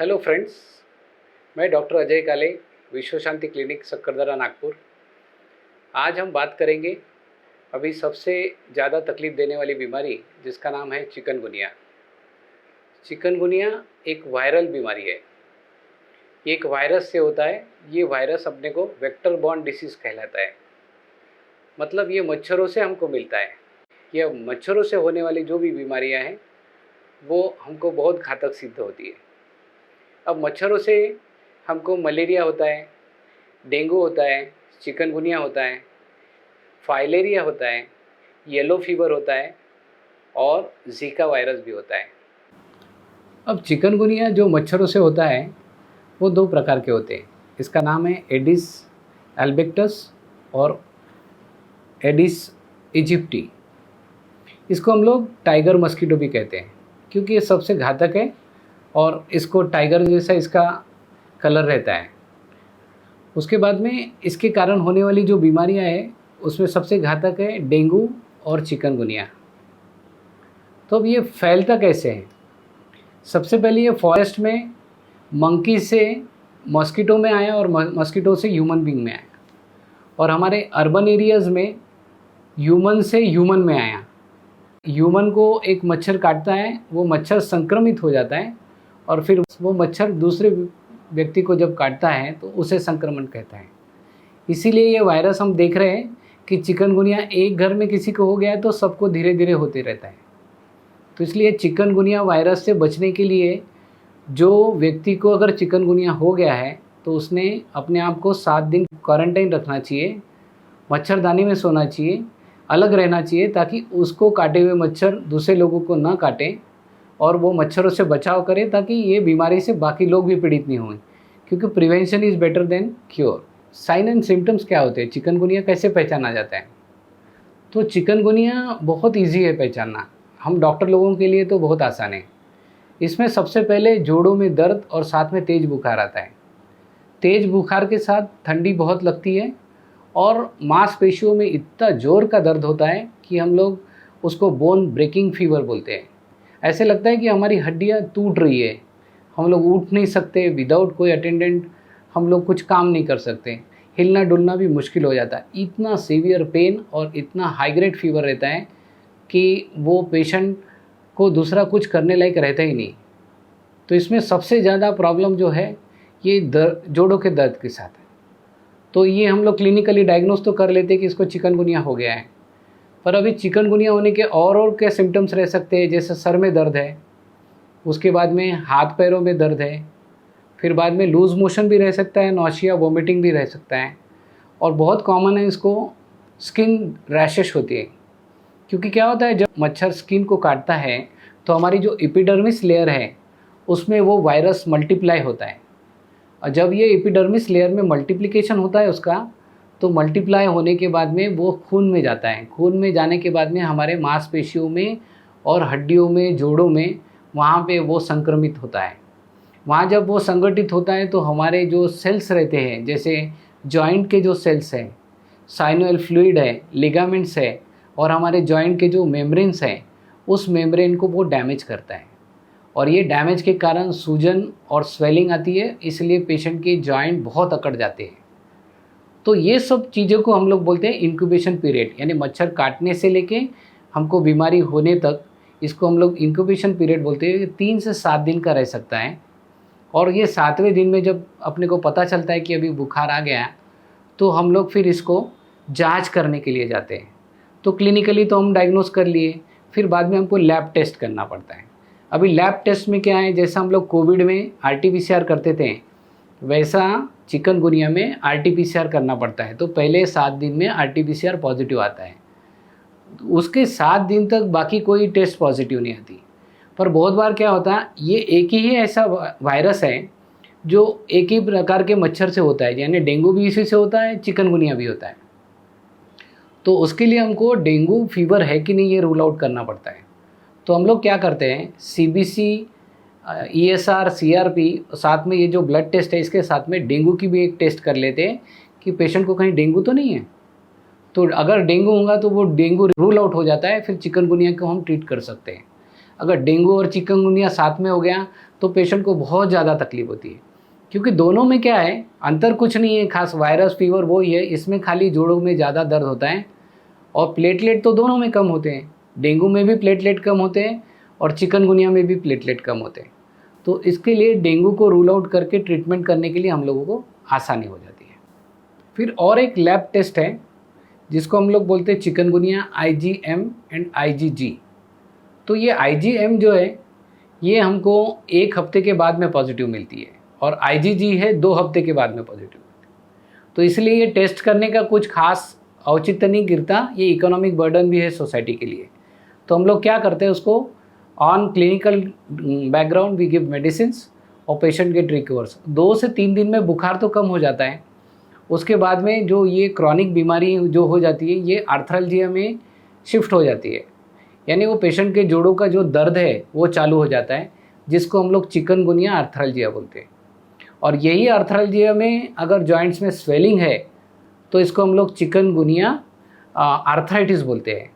Hello friends, मैं doctor Ajay काले, विश्व शांति क्लिनिक सक्करदरा नागपुर। आज हम बात करेंगे अभी सबसे ज़्यादा तकलीफ़ देने वाली बीमारी जिसका नाम है चिकनगुनिया। चिकनगुनिया एक वायरल बीमारी है। ये एक वायरस से होता है। ये वायरस अपने को वेक्टर बॉर्न डिसीज़ कहलाता है। मतलब ये मच्छरों से हमको मिलता है। यह मच्छरों से होने वाली जो भी बीमारियां हैं वो हमको बहुत घातक सिद्ध होती है। अब मच्छरों से हमको मलेरिया होता है, डेंगू होता है, चिकनगुनिया होता है, फाइलेरिया होता है, येलो फीवर होता है और जीका वायरस भी होता है। अब चिकनगुनिया जो मच्छरों से होता है वो दो प्रकार के होते हैं। इसका नाम है एडिस एल्बेक्टस और एडिस इजिप्टी। इसको हम लोग टाइगर मस्कीटो भी कहते हैं क्योंकि ये सबसे घातक है और इसको टाइगर जैसा इसका कलर रहता है। उसके बाद में इसके कारण होने वाली जो बीमारियां हैं उसमें सबसे घातक है डेंगू और चिकनगुनिया। तो अब ये फैलता कैसे है? सबसे पहले ये फॉरेस्ट में मंकी से मस्कीटो में आया और मस्कीटो से ह्यूमन बींग में आया और हमारे अर्बन एरियाज़ में ह्यूमन से ह्यूमन में आया। ह्यूमन को एक मच्छर काटता है, वो मच्छर संक्रमित हो जाता है और फिर वो मच्छर दूसरे व्यक्ति को जब काटता है तो उसे संक्रमण कहता है। इसीलिए ये वायरस हम देख रहे हैं कि चिकनगुनिया एक घर में किसी को हो गया है तो सबको धीरे धीरे होते रहता है। तो इसलिए चिकनगुनिया वायरस से बचने के लिए जो व्यक्ति को अगर चिकनगुनिया हो गया है तो उसने अपने आप को 7 दिन क्वारंटाइन रखना चाहिए, मच्छरदानी में सोना चाहिए, अलग रहना चाहिए ताकि उसको काटे हुए मच्छर दूसरे लोगों को ना काटें और वो मच्छरों से बचाव करे ताकि ये बीमारी से बाकी लोग भी पीड़ित नहीं हों, क्योंकि prevention is better than cure. Sign and symptoms क्या होते हैं? चिकनगुनिया कैसे पहचाना जाता है? तो चिकनगुनिया बहुत इजी है पहचानना। हम डॉक्टर लोगों के लिए तो बहुत आसान है। इसमें सबसे पहले जोड़ों में दर्द और साथ में तेज़ बुखार आता है। तेज़ बुखार के साथ ठंडी बहुत लगती है और मांसपेशियों में इतना ज़ोर का दर्द होता है कि हम लोग उसको बोन ब्रेकिंग फीवर बोलते हैं। ऐसे लगता है कि हमारी हड्डियाँ टूट रही है, हम लोग उठ नहीं सकते, विदाउट कोई अटेंडेंट हम लोग कुछ काम नहीं कर सकते, हिलना डुलना भी मुश्किल हो जाता है। इतना सीवियर पेन और इतना हाई ग्रेड फीवर रहता है कि वो पेशेंट को दूसरा कुछ करने लायक रहता ही नहीं। तो इसमें सबसे ज़्यादा प्रॉब्लम जो है ये जोड़ों के दर्द के साथ है। तो ये हम लोग क्लिनिकली डायग्नोस तो कर लेते हैं कि इसको चिकनगुनिया हो गया है, पर अभी चिकनगुनिया होने के और क्या सिम्टम्स रह सकते हैं? जैसे सर में दर्द है, उसके बाद में हाथ पैरों में दर्द है, फिर बाद में लूज़ मोशन भी रह सकता है, नौशिया वोमिटिंग भी रह सकता है और बहुत कॉमन है इसको स्किन रैशेस होती है। क्योंकि क्या होता है, जब मच्छर स्किन को काटता है तो हमारी जो एपिडर्मिस लेयर है उसमें वो वायरस मल्टीप्लाई होता है और जब ये एपिडर्मिस लेयर में मल्टीप्लिकेशन होता है उसका, तो मल्टीप्लाई होने के बाद में वो खून में जाता है। खून में जाने के बाद में हमारे मांसपेशियों में और हड्डियों में, जोड़ों में, वहाँ पे वो संक्रमित होता है। वहाँ जब वो संगठित होता है तो हमारे जो सेल्स रहते हैं, जैसे जॉइंट के जो सेल्स हैं, साइनोइल फ्लूइड है, लिगामेंट्स है और हमारे जॉइंट के जो मेम्ब्रेन्स हैं, उस मेम्ब्रेन को वो डैमेज करता है और ये डैमेज के कारण सूजन और स्वेलिंग आती है। इसलिए पेशेंट के जॉइंट बहुत अकड़ जाते हैं। तो ये सब चीज़ों को हम लोग बोलते हैं इंक्यूबेशन पीरियड, यानी मच्छर काटने से लेके हमको बीमारी होने तक, इसको हम लोग इंक्यूबेशन पीरियड बोलते हैं। 3 से 7 दिन का रह सकता है और ये 7वें दिन में जब अपने को पता चलता है कि अभी बुखार आ गया तो हम लोग फिर इसको जांच करने के लिए जाते हैं। तो क्लिनिकली तो हम डायग्नोस कर लिए, फिर बाद में हमको लैब टेस्ट करना पड़ता है। अभी लैब टेस्ट में क्या है, जैसा हम लोग कोविड में RT-PCR करते थे वैसा चिकनगुनिया में RT-PCR करना पड़ता है। तो पहले 7 दिन में RT-PCR पॉजिटिव आता है, उसके 7 दिन तक बाकी कोई टेस्ट पॉजिटिव नहीं आती। पर बहुत बार क्या होता है, ये एक ही ऐसा वायरस है जो एक ही प्रकार के मच्छर से होता है, यानी डेंगू भी इसी से होता है, चिकनगुनिया भी होता है। तो उसके लिए हमको डेंगू फीवर है कि नहीं ये रूल आउट करना पड़ता है। तो हम लोग क्या करते हैं, CBC, ESR, CRP, साथ में ये जो ब्लड टेस्ट है इसके साथ में डेंगू की भी एक टेस्ट कर लेते हैं कि पेशेंट को कहीं डेंगू तो नहीं है। तो अगर डेंगू होगा तो वो डेंगू रूल आउट हो जाता है, फिर चिकनगुनिया को हम ट्रीट कर सकते हैं। अगर डेंगू और चिकनगुनिया साथ में हो गया तो पेशेंट को बहुत ज़्यादा तकलीफ होती है, क्योंकि दोनों में क्या है, अंतर कुछ नहीं है खास, वायरस फीवर वो ही है, इसमें खाली जोड़ों में ज़्यादा दर्द होता है और प्लेटलेट तो दोनों में कम होते हैं। डेंगू में भी प्लेटलेट कम होते हैं और चिकनगुनिया में भी प्लेटलेट कम होते हैं। तो इसके लिए डेंगू को रूल आउट करके ट्रीटमेंट करने के लिए हम लोगों को आसानी हो जाती है। फिर और एक लैब टेस्ट है जिसको हम लोग बोलते हैं चिकनगुनिया IgM एंड IgG। तो ये IgM जो है ये हमको 1 हफ्ते के बाद में पॉजिटिव मिलती है और IgG है 2 हफ्ते के बाद में पॉजिटिव मिलती है। तो इसलिए ये टेस्ट करने का कुछ खास औचित्य नहीं गिरता, ये इकोनॉमिक बर्डन भी है सोसाइटी के लिए। तो हम लोग क्या करते हैं, उसको on clinical background we give medicines और पेशेंट गेट रिकवर्स। 2 से 3 दिन में बुखार तो कम हो जाता है, उसके बाद में जो ये क्रॉनिक बीमारी जो हो जाती है ये आर्थ्राल्जिया में शिफ्ट हो जाती है, यानी वो पेशेंट के जोड़ों का जो दर्द है वो चालू हो जाता है, जिसको हम लोग चिकनगुनिया आर्थ्राल्जिया बोलते हैं। और यही आर्थ्राल्जिया में अगर जॉइंट्स में स्वेलिंग है तो इसको हम लोग चिकनगुनिया आर्थराइटिस बोलते हैं।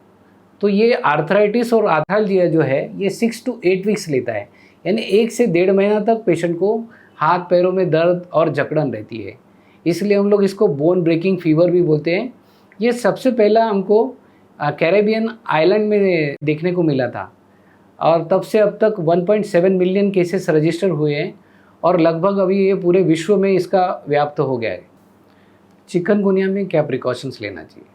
तो ये आर्थराइटिस और आर्थ्राल्जिया जो है ये 6 to 8 वीक्स लेता है, यानी 1 से 1.5 महीना तक पेशेंट को हाथ पैरों में दर्द और जकड़न रहती है। इसलिए हम लोग इसको बोन ब्रेकिंग फीवर भी बोलते हैं। ये सबसे पहला हमको कैरेबियन आइलैंड में देखने को मिला था और तब से अब तक 1.7 मिलियन केसेस रजिस्टर हुए हैं और लगभग अभी ये पूरे विश्व में इसका व्याप्त हो गया है। चिकनगुनिया में क्या प्रिकॉशंस लेना चाहिए?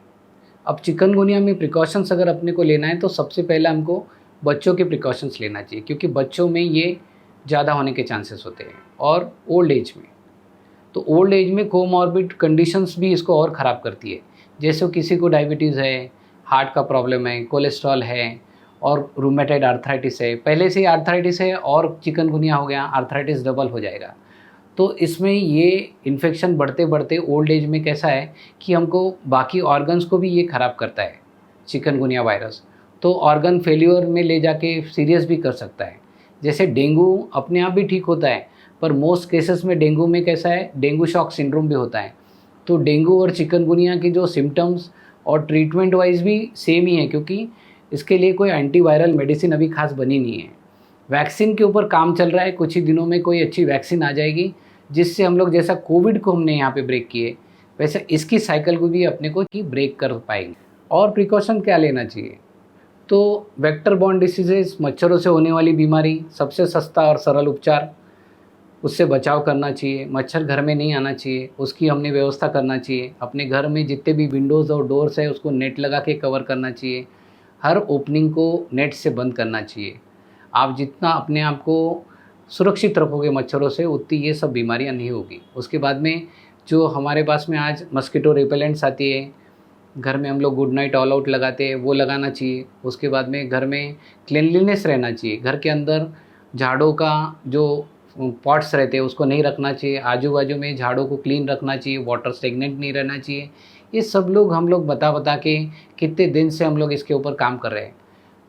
अब चिकनगुनिया में प्रिकॉशंस अगर अपने को लेना है तो सबसे पहला हमको बच्चों के प्रिकॉशंस लेना चाहिए, क्योंकि बच्चों में ये ज़्यादा होने के चांसेस होते हैं और ओल्ड एज में। तो ओल्ड एज में कोमॉर्बिड कंडीशंस भी इसको और ख़राब करती है, जैसे किसी को डायबिटीज़ है, हार्ट का प्रॉब्लम है, कोलेस्ट्रॉल है और रूमेटॉइड आर्थराइटिस है, पहले से ही आर्थराइटिस है और चिकनगुनिया हो गया, आर्थराइटिस डबल हो जाएगा। तो इसमें ये इन्फेक्शन बढ़ते बढ़ते ओल्ड एज में कैसा है कि हमको बाकी ऑर्गन्स को भी ये ख़राब करता है चिकनगुनिया वायरस, तो ऑर्गन फेल्यूर में ले जाके सीरियस भी कर सकता है। जैसे डेंगू अपने आप भी ठीक होता है, पर मोस्ट केसेस में डेंगू में कैसा है, डेंगू शॉक सिंड्रोम भी होता है। तो डेंगू और चिकनगुनिया के जो सिम्टम्स और ट्रीटमेंट वाइज भी सेम ही है, क्योंकि इसके लिए कोई एंटीवायरल मेडिसिन अभी खास बनी नहीं है। वैक्सीन के ऊपर काम चल रहा है, कुछ ही दिनों में कोई अच्छी वैक्सीन आ जाएगी जिससे हम लोग जैसा कोविड को हमने यहाँ पे ब्रेक किए वैसे इसकी साइकिल को भी अपने को की ब्रेक कर पाएंगे। और प्रिकॉशन क्या लेना चाहिए? तो वेक्टर बॉर्न डिसीजेज, मच्छरों से होने वाली बीमारी, सबसे सस्ता और सरल उपचार, उससे बचाव करना चाहिए। मच्छर घर में नहीं आना चाहिए, उसकी हमने व्यवस्था करना चाहिए। अपने घर में जितने भी विंडोज़ और डोर्स है उसको नेट लगा के कवर करना चाहिए। हर ओपनिंग को नेट से बंद करना चाहिए। आप जितना अपने आप को सुरक्षित रखोगे मच्छरों से, उतनी ये सब बीमारियां नहीं होगी। उसके बाद में जो हमारे पास में आज मस्कीटो रिपेलेंट्स आती है, घर में हम लोग गुड नाइट ऑल आउट लगाते हैं, वो लगाना चाहिए। उसके बाद में घर में क्लीनलीनेस रहना चाहिए। घर के अंदर झाड़ों का जो पॉट्स रहते हैं उसको नहीं रखना चाहिए। आजू बाजू में झाड़ों को क्लीन रखना चाहिए, वाटर स्टेगनेंट नहीं रहना चाहिए। ये सब लोग हम लोग बता के कितने दिन से हम लोग इसके ऊपर काम कर रहे हैं,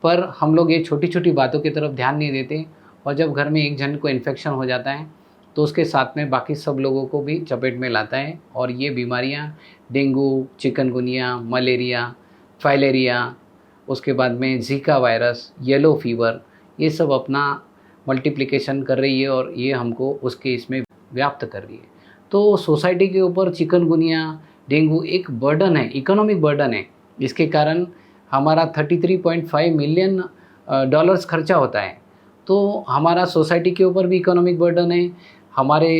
पर हम लोग ये छोटी छोटी बातों की तरफ ध्यान नहीं देते। और जब घर में एक जन को इन्फेक्शन हो जाता है तो उसके साथ में बाकी सब लोगों को भी चपेट में लाता है और ये बीमारियां डेंगू, चिकनगुनिया, मलेरिया, फाइलेरिया, उसके बाद में जीका वायरस, येलो फीवर, ये सब अपना मल्टीप्लिकेशन कर रही है और ये हमको उसके इसमें व्याप्त कर रही है। तो सोसाइटी के ऊपर चिकनगुनिया, डेंगू एक बर्डन है, इकोनॉमिक बर्डन है। इसके कारण हमारा $33.5 मिलियन डॉलर्स खर्चा होता है। तो हमारा सोसाइटी के ऊपर भी इकोनॉमिक बर्डन है, हमारे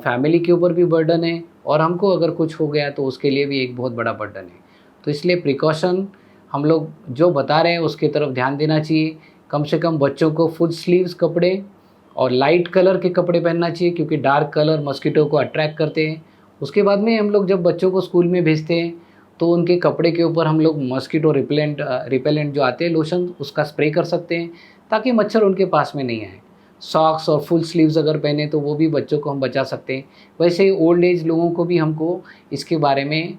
फैमिली के ऊपर भी बर्डन है और हमको अगर कुछ हो गया तो उसके लिए भी एक बहुत बड़ा बर्डन है। तो इसलिए प्रिकॉशन हम लोग जो बता रहे हैं उसकी तरफ ध्यान देना चाहिए। कम से कम बच्चों को फुल स्लीव्स कपड़े और लाइट कलर के कपड़े पहनना चाहिए, क्योंकि डार्क कलर मस्कीटो को अट्रैक्ट करते हैं। उसके बाद में हम लोग जब बच्चों को स्कूल में भेजते हैं तो उनके कपड़े के ऊपर हम लोग मस्कीटो रिपेलेंट जो आते हैं लोशन, उसका स्प्रे कर सकते हैं ताकि मच्छर उनके पास में नहीं आए। सॉक्स और फुल स्लीव्स अगर पहने तो वो भी बच्चों को हम बचा सकते हैं। वैसे ही ओल्ड एज लोगों को भी हमको इसके बारे में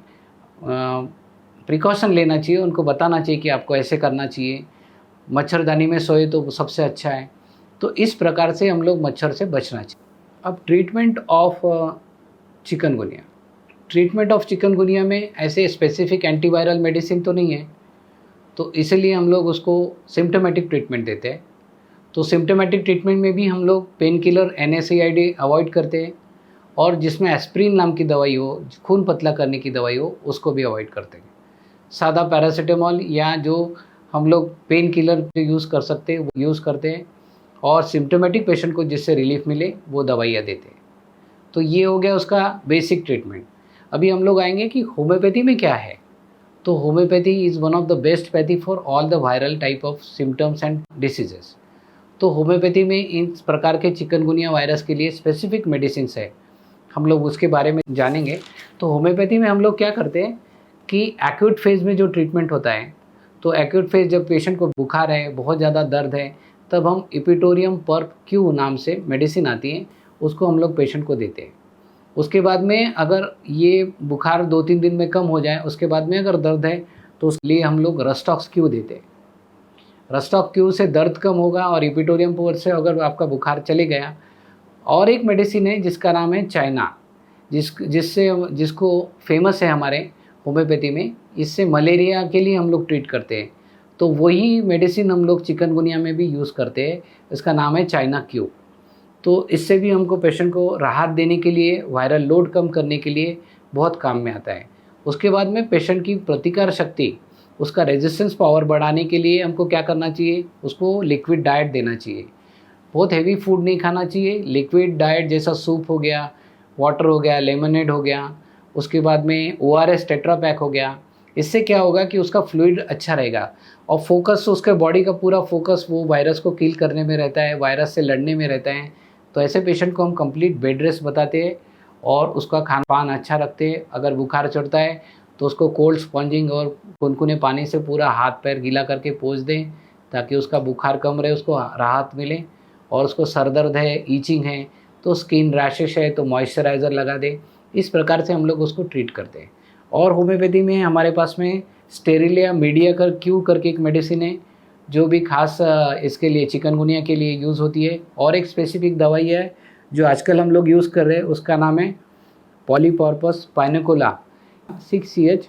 प्रिकॉशन लेना चाहिए, उनको बताना चाहिए कि आपको ऐसे करना चाहिए। मच्छरदानी में सोए तो सबसे अच्छा है। तो इस प्रकार से हम लोग मच्छर से बचना चाहिए। अब treatment of chikungunya, treatment of chikungunya में ऐसे स्पेसिफिक एंटीवायरल मेडिसिन तो नहीं है, तो इसलिए हम लोग उसको सिम्टोमेटिक ट्रीटमेंट देते हैं। तो सिम्टोमेटिक ट्रीटमेंट में भी हम लोग पेन किलर NSAID अवॉइड करते हैं, और जिसमें एस्प्रिन नाम की दवाई हो, खून पतला करने की दवाई हो, उसको भी अवॉइड करते हैं। सादा पैरासीटामॉल या जो हम लोग पेन किलर यूज़ कर सकते हैं वो यूज़ करते हैं, और सिम्टोमेटिक पेशेंट को जिससे रिलीफ मिले वो दवाइयाँ देते हैं। तो ये हो गया उसका बेसिक ट्रीटमेंट। अभी हम लोग आएंगे कि होम्योपैथी में क्या है। तो homeopathy is one of the best pathy for all the viral type of symptoms and diseases. तो होम्योपैथी में इन प्रकार के चिकनगुनिया वायरस के लिए स्पेसिफिक मेडिसिन है, हम लोग उसके बारे में जानेंगे। तो होम्योपैथी में हम लोग क्या करते हैं कि एक्यूट फेज़ में जो ट्रीटमेंट होता है, तो एक्यूट फेज़ जब पेशेंट को बुखार है, बहुत ज़्यादा दर्द है, तब हम इपिटोरियम पर्क क्यू नाम से मेडिसिन आती है, उसको हम लोग पेशेंट को देते हैं। उसके बाद में अगर ये बुखार 2-3 दिन में कम हो जाए, उसके बाद में अगर दर्द है तो उसके लिए हम लोग रस्टॉक्स क्यू देते हैं। रस्टॉक्स क्यू से दर्द कम होगा, और इपिटोरियम पर्क से अगर आपका बुखार चले गया। और एक मेडिसिन है जिसका नाम है चाइना, जिसको फेमस है हमारे होम्योपैथी में। इससे मलेरिया के लिए हम लोग ट्रीट करते हैं, तो वही मेडिसिन हम लोग चिकनगुनिया में भी यूज़ करते हैं। इसका नाम है चाइना क्यू। तो इससे भी हमको पेशेंट को राहत देने के लिए, वायरल लोड कम करने के लिए बहुत काम में आता है। उसके बाद में पेशेंट की प्रतिकार शक्ति, उसका रेजिस्टेंस पावर बढ़ाने के लिए हमको क्या करना चाहिए, उसको लिक्विड डाइट देना चाहिए। बहुत हेवी फूड नहीं खाना चाहिए, लिक्विड डाइट जैसा सूप हो गया, वाटर हो गया, लेमनेड हो गया, उसके बाद में ORS टेट्रा पैक हो गया। इससे क्या होगा कि उसका फ्लूइड अच्छा रहेगा, और फोकस उसके बॉडी का पूरा फोकस वो वायरस को किल करने में रहता है, वायरस से लड़ने में रहता है। तो ऐसे पेशेंट को हम कंप्लीट बेड रेस्ट बताते हैं, और उसका खान पान अच्छा रखते हैं। अगर बुखार चढ़ता है तो उसको कोल्ड स्पॉन्जिंग और गुनगुने पानी से पूरा हाथ पैर गीला करके पोंछ दें, ताकि उसका बुखार कम रहे, उसको राहत मिले। और उसको सर दर्द है, ईचिंग है, तो स्किन रैशेस है, तो मॉइस्चराइज़र लगा दे। इस प्रकार से हम लोग उसको ट्रीट करते हैं। और होम्योपैथी में हमारे पास में स्टेरिलिया मीडिया कर क्यू करके एक मेडिसिन है, जो भी खास इसके लिए चिकनगुनिया के लिए यूज़ होती है। और एक स्पेसिफिक दवाई है जो आजकल हम लोग यूज़ कर रहे हैं, उसका नाम है पॉलीपर्पस पाइनोकोला 6CH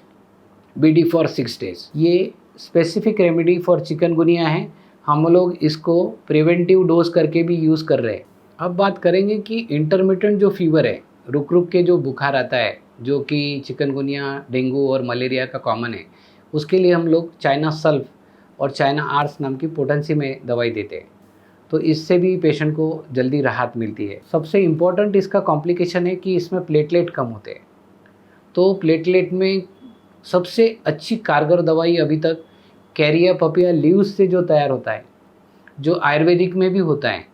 BD फॉर 6 days। ये स्पेसिफिक रेमेडी फॉर चिकनगुनिया है। हम लोग इसको प्रिवेंटिव डोज करके भी यूज़ कर रहे हैं। अब बात करेंगे कि इंटरमिटेंट जो फीवर है, रुक रुक के जो बुखार आता है, जो कि चिकनगुनिया, डेंगू और मलेरिया का कॉमन है, उसके लिए हम लोग चाइना सल्फ और चाइना आर्स नाम की पोटेंसी में दवाई देते हैं। तो इससे भी पेशेंट को जल्दी राहत मिलती है। सबसे इम्पॉर्टेंट इसका कॉम्प्लिकेशन है कि इसमें प्लेटलेट कम होते हैं। तो प्लेटलेट में सबसे अच्छी कारगर दवाई अभी तक कैरिया पपिया लीव्स से जो तैयार होता है, जो आयुर्वेदिक में भी होता है।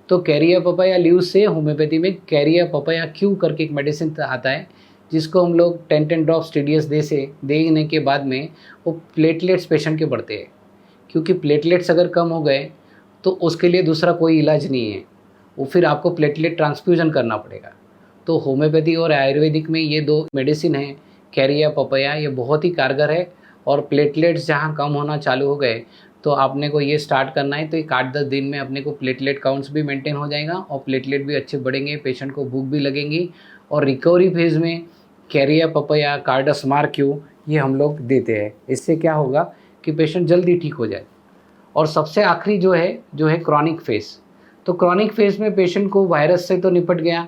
तो कैरिया पपाया लीव्स से होम्योपैथी में कैरिया पपाया क्यू करके एक मेडिसिन आता है, जिसको हम लोग 10 ड्रॉप्स TDS देने के बाद में वो प्लेटलेट्स पेशेंट के बढ़ते हैं। क्योंकि प्लेटलेट्स अगर कम हो गए तो उसके लिए दूसरा कोई इलाज नहीं है, वो फिर आपको प्लेटलेट ट्रांसफ्यूजन करना पड़ेगा। तो होम्योपैथी और आयुर्वेदिक में ये 2 मेडिसिन हैं, कैरिया पपाया, ये बहुत ही कारगर है। और प्लेटलेट्स जहाँ कम होना चालू हो गए तो आपने को ये स्टार्ट करना है, तो एक 8-10 दिन में अपने को प्लेटलेट काउंट्स भी मेंटेन हो जाएगा, और प्लेटलेट भी अच्छे बढ़ेंगे, पेशेंट को भूख भी लगेंगी। और रिकवरी फेज़ में कैरिया पपाया, कार्डास्मार क्यू ये हम लोग देते हैं। इससे क्या होगा कि पेशेंट जल्दी ठीक हो जाए। और सबसे आखिरी जो है क्रॉनिक फेज़। तो क्रॉनिक फेज़ में पेशेंट को वायरस से तो निपट गया,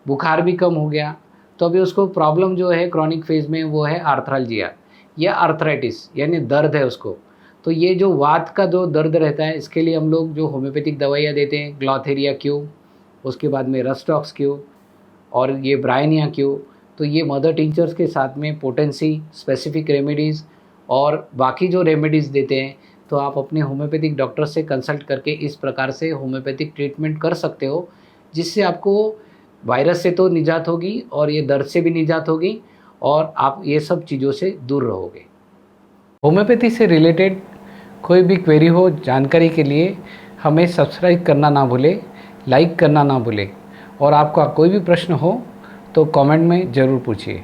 बुखार भी कम हो गया, तो अभी उसको प्रॉब्लम जो है क्रॉनिक फेज़ में वो है आर्थरालजिया या आर्थराइटिस, यानी दर्द है उसको। तो ये जो वात का जो दर्द रहता है, इसके लिए हम लोग जो होम्योपैथिक दवाइयाँ देते हैं, ग्लॉथेरिया क्यू, उसके बाद में रस्टॉक्स क्यू और ये ब्रायनिया क्यू। तो ये मदर टिंचर्स के साथ में पोटेंसी, स्पेसिफिक रेमेडीज़ और बाकी जो रेमेडीज़ देते हैं। तो आप अपने होम्योपैथिक डॉक्टर से कंसल्ट करके इस प्रकार से होम्योपैथिक ट्रीटमेंट कर सकते हो, जिससे आपको वायरस से तो निजात होगी और ये दर्द से भी निजात होगी, और आप ये सब चीज़ों से दूर रहोगे। होम्योपैथी से रिलेटेड कोई भी क्वेरी हो, जानकारी के लिए हमें सब्सक्राइब करना ना भूलें, लाइक करना ना भूलें, और आपका कोई भी प्रश्न हो तो कमेंट में ज़रूर पूछिए।